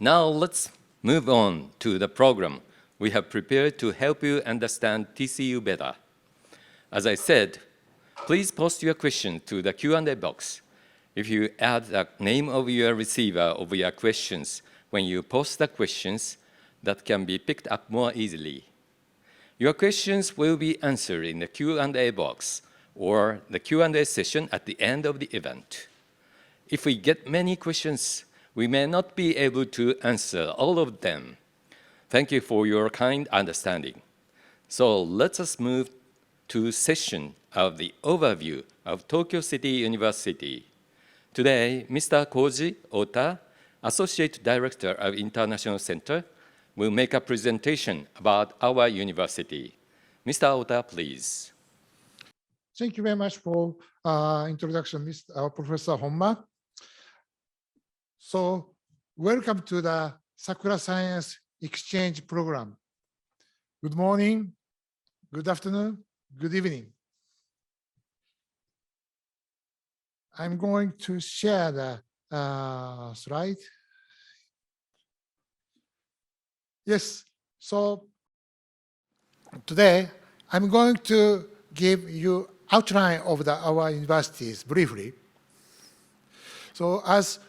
Now let's move on to the program we have prepared to help you understand TCU better. As I said, please post your question to the Q&A box. If you add the name of your receiver of your questions when you post the questions, that can be picked up more easily. Your questions will be answered in the Q&A box or the Q&A session at the end of the event. If we get many questions, we may not be able to answer all of them. Thank you for your kind understanding. So let us move to session of the overview of Tokyo City University. Today, Mr. Koji Ota, Associate Director of International Center, will make a presentation about our university. Mr. Ota, please. Thank you very much for introduction, Professor Honma. So, welcome to the SAKURA Science Exchange Program. Good morning, good afternoon, good evening. I'm going to share the slide. Yes, so today I'm going to give you outline of our universities briefly. So as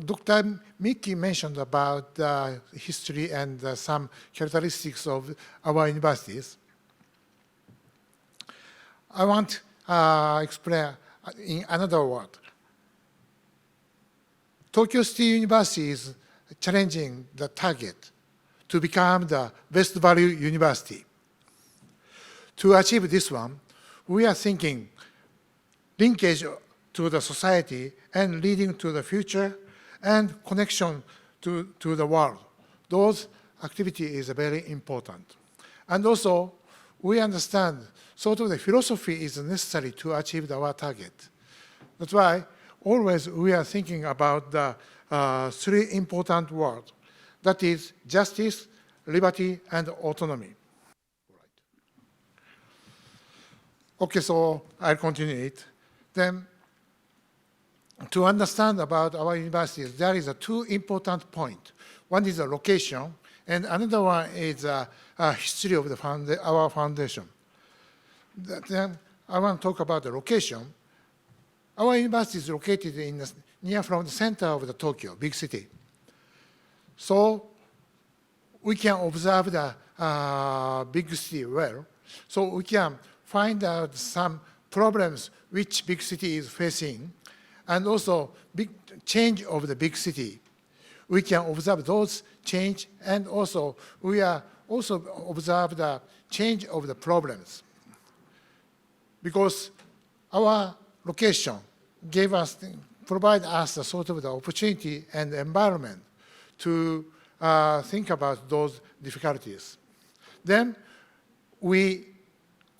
Dr. Miki mentioned about the history and some characteristics of our universities, I want to explain in another word. Tokyo City University is challenging the target to become the best value university. To achieve this one, we are thinking linkage to the society and leading to the future and connection to the world. Those activities are very important. And also, we understand sort of the philosophy is necessary to achieve our target. That's why always we are thinking about the three important words. That is justice, liberty, and autonomy. Okay, so I'll continue it. Then, to understand about our universities, there is two important points. One is the location, and another one is the history of our foundation. Then I want to talk about the location. Our university is located near from the center of the Tokyo, big city. So we can observe the big city well. So we can find out some problems which big city is facing, and also big change of the big city. We can observe those change, and also we are also observe the change of the problems. Because our location provide us a sort of the opportunity and environment to think about those difficulties. Then we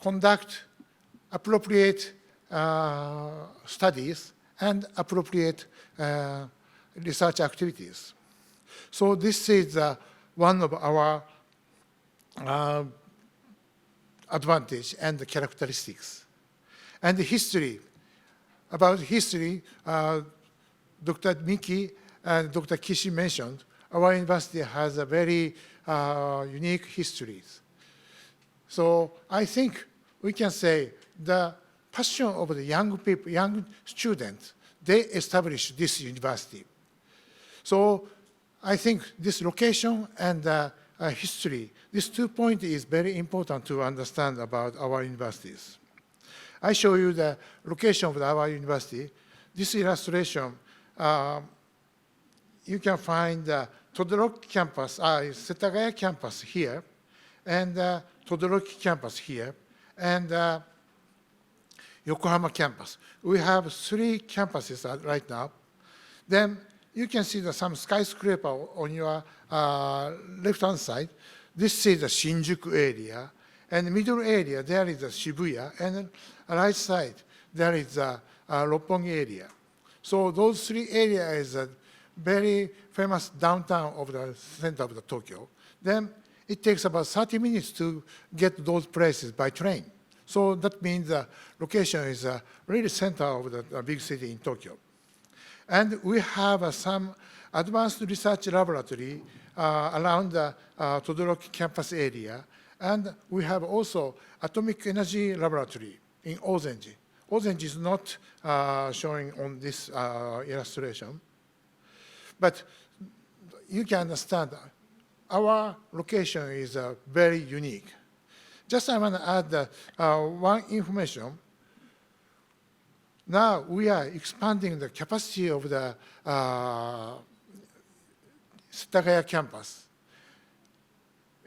conduct appropriate studies and appropriate research activities. So this is one of our advantage and the characteristics. And the history, about history, Dr. Miki and Dr. Kishi mentioned, our university has a very unique histories. So I think we can say the passion of the young people, young students, they established this university. So I think this location and history, these 2 points is very important to understand about our universities. I show you the location of our university. This illustration, you can find the Todoroki campus, Setagaya campus here, and Todoroki campus here, and Yokohama campus. We have 3 campuses right now. Then you can see some skyscraper on your left-hand side. This is the Shinjuku area, and the middle area, there is the Shibuya, and then right side, there is the Roppongi area. So those 3 areas is a very famous downtown of the center of the Tokyo. Then it takes about 30 minutes to get those places by train. So that means the location is really center of the big city in Tokyo. And we have some advanced research laboratory around the Todoroki campus area. And we have also atomic energy laboratory in Ozenji. Ozenji is not showing on this illustration. But you can understand our location is very unique. Just I want to add one information. Now we are expanding the capacity of the Setagaya campus.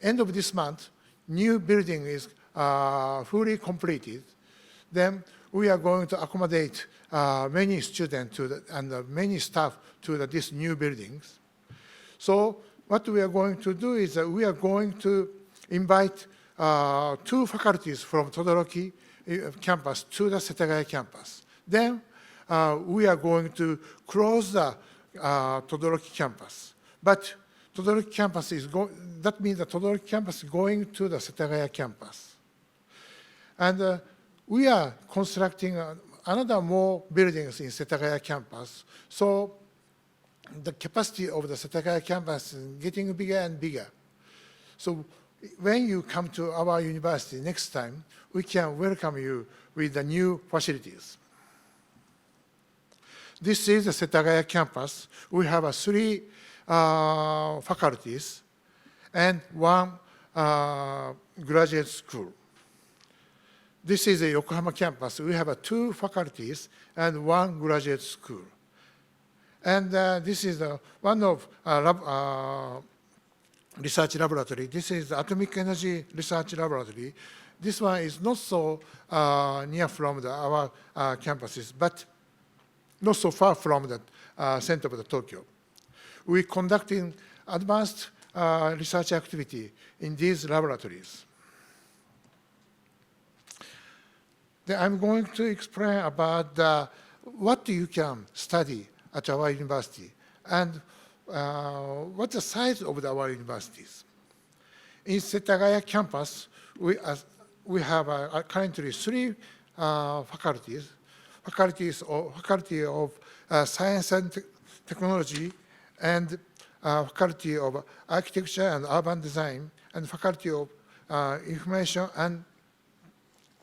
End of this month, new building is fully completed. Then we are going to accommodate many students and many staff to these new buildings. So what we are going to do is we are going to invite 2 faculties from Todoroki campus to the Setagaya campus. Then we are going to close the Todoroki campus. But Todoroki campus that means the Todoroki campus is going to the Setagaya campus. And we are constructing another more buildings in Setagaya campus. So the capacity of the Setagaya campus is getting bigger and bigger. So when you come to our university next time, we can welcome you with the new facilities. This is the Setagaya campus. We have 3 faculties and 1 graduate school. This is a Yokohama campus. We have 2 faculties and 1 graduate school. And this is one of research laboratory. This is the Atomic Energy Research Laboratory. This one is not so near from our campuses, but not so far from the center of Tokyo. We conducting advanced research activity in these laboratories. Then I'm going to explain about what you can study at our university and what's the size of our universities. In Setagaya campus, we have currently 3 faculties. Faculty of Science and Technology, and Faculty of Architecture and Urban Design, and Faculty of Information and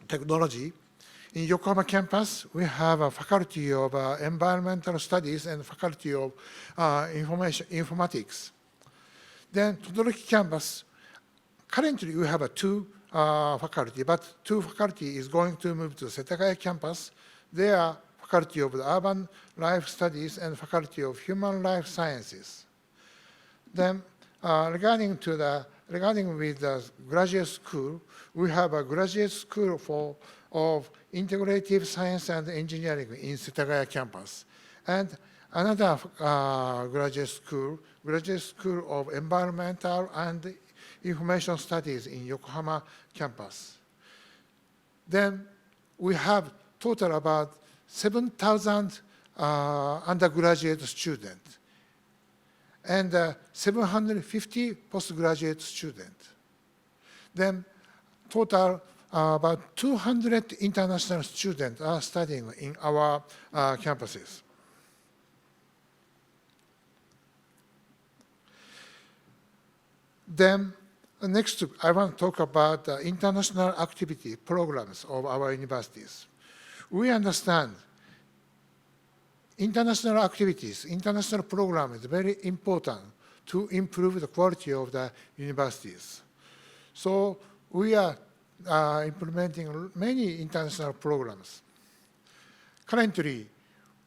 Technology. In Yokohama campus, we have a Faculty of Environmental Studies and Faculty of Informatics. Then Todoroki campus, currently we have 2 faculty, but 2 faculty is going to move to Setagaya campus. They are Faculty of Urban Life Studies and Faculty of Human Life Sciences. Then regarding with the graduate school, we have a graduate school of Integrative Science and Engineering in Setagaya campus, and another graduate school of Environmental and Information Studies in Yokohama campus. Then we have total about 7,000 undergraduate students and 750 postgraduate students. Then total about 200 international students are studying in our campuses. Then next, I want to talk about the international activity programs of our universities. We understand international activities, international programs is very important to improve the quality of the universities. So we are implementing many international programs. Currently,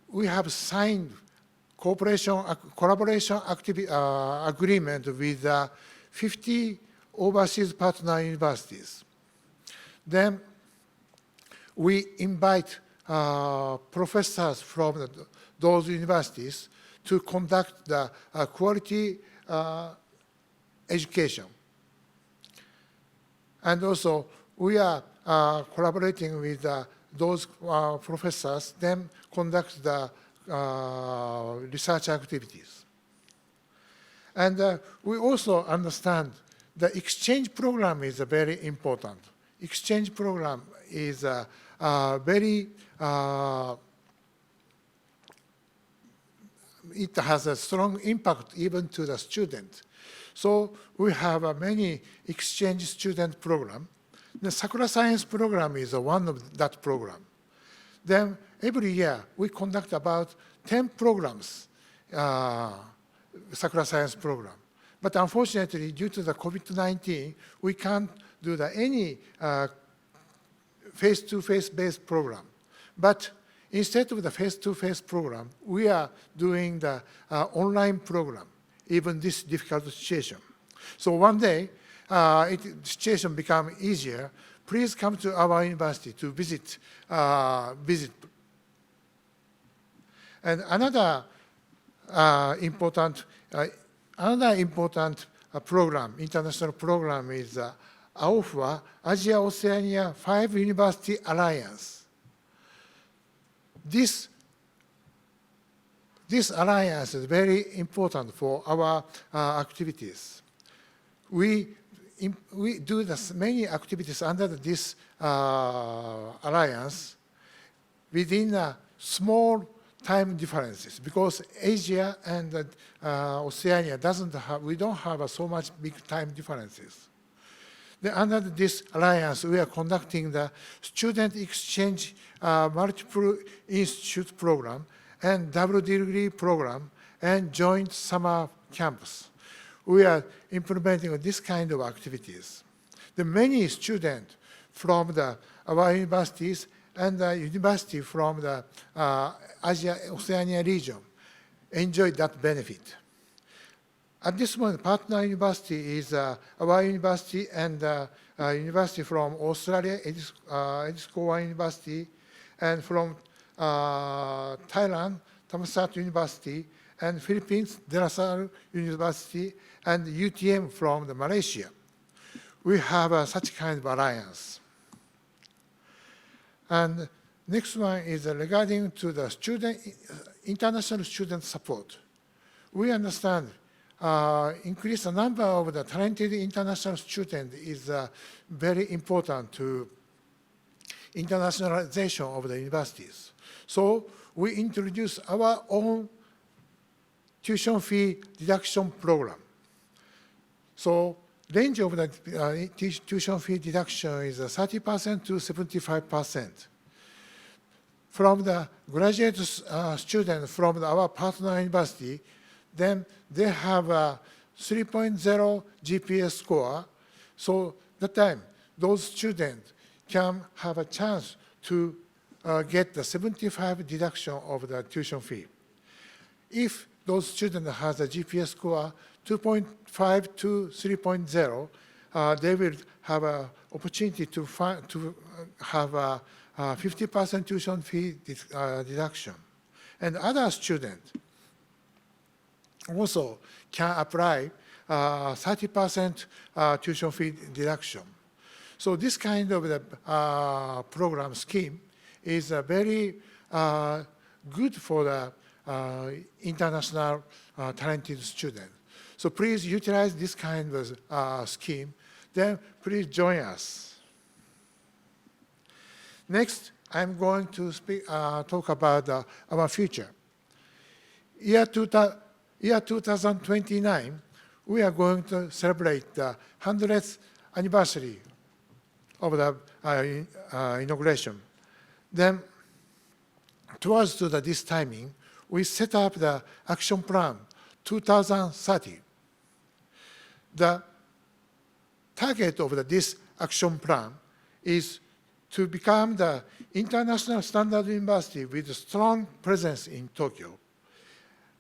we have signed collaboration agreement with 50 overseas partner universities. Then we invite professors from those universities to conduct the quality education. And also, we are collaborating with those professors, then conduct the research activities. And we also understand the exchange program is very important. Exchange program is it has a strong impact even to the student. So we have many exchange student program. The SAKURA Science program is one of that program. Then every year we conduct about 10 programs, SAKURA Science program. But unfortunately, due to the COVID-19, we can't do any face-to-face based program. But instead of the face-to-face program, we are doing the online program, even this difficult situation. So one day, the situation become easier. Please come to our university to visit. And another important program, international program, is AOFA, Asia Oceania 5 University Alliance. This alliance is very important for our activities. We do many activities under this alliance within small time differences, because Asia and Oceania we don't have so much big time differences. Then under this alliance, we are conducting the student exchange multiple institute program and double degree program and joint summer camps. We are implementing this kind of activities. The many students from our universities and the university from the Asia-Oceania region enjoy that benefit. At this moment, partner university is our university and university from Australia, Ediscoa University, and from Thailand, Thammasat University, and Philippines, De La Salle University, and UTM from Malaysia. We have such kind of alliance. And next one is regarding to the international student support. We understand increase the number of the talented international students is very important to internationalization of the universities. So we introduce our own tuition fee deduction program. So range of the tuition fee deduction is 30% to 75%. From the graduate student from our partner university, then they have a 3.0 GPA score. So that time, those students can have a chance to get the 75 deduction of the tuition fee. If those students has a GPA score 2.5 to 3.0, they will have an opportunity to have a 50% tuition fee deduction. And other students also can apply 30% tuition fee deduction. So this kind of the program scheme is very good for the international talented students. So please utilize this kind of scheme. Then please join us. Next, I'm going to talk about our future. Year 2029, we are going to celebrate the 100th anniversary of the inauguration. Then, towards this timing, we set up the action plan 2030. The target of this action plan is to become the international standard university with a strong presence in Tokyo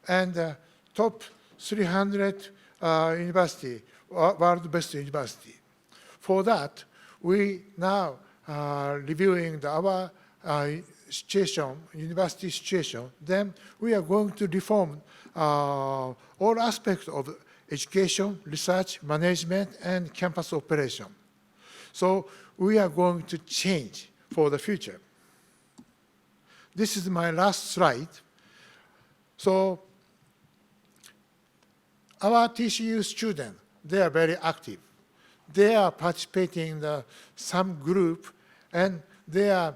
and top 300 university, world best university. For that, we now reviewing our situation, university situation. Then we are going to reform all aspects of education, research, management, and campus operation. So we are going to change for the future. This is my last slide. So our TCU students, they are very active. They are participating in some group, and they are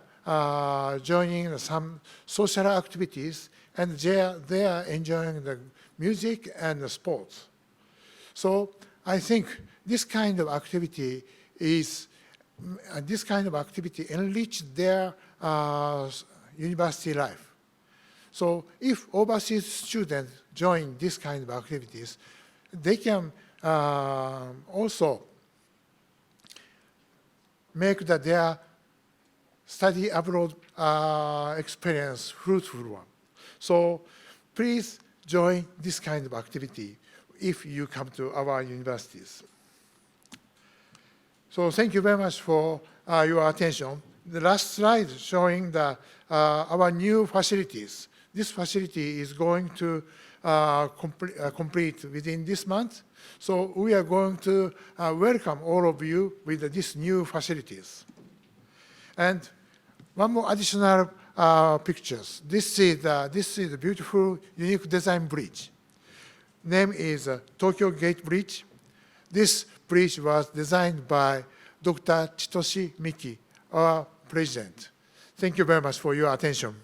joining some social activities and they are enjoying the music and the sports. So I think this kind of activity enrich their university life. So if overseas students join this kind of activities, they can also make their study abroad experience fruitful one. So please join this kind of activity if you come to our universities. So thank you very much for your attention. The last slide showing our new facilities. This facility is going to complete within this month. So we are going to welcome all of you with these new facilities. And one more additional pictures. This is a beautiful, unique design bridge. Name is Tokyo Gate Bridge. This bridge was designed by Dr. Chitoshi Miki, our president. Thank you very much for your attention.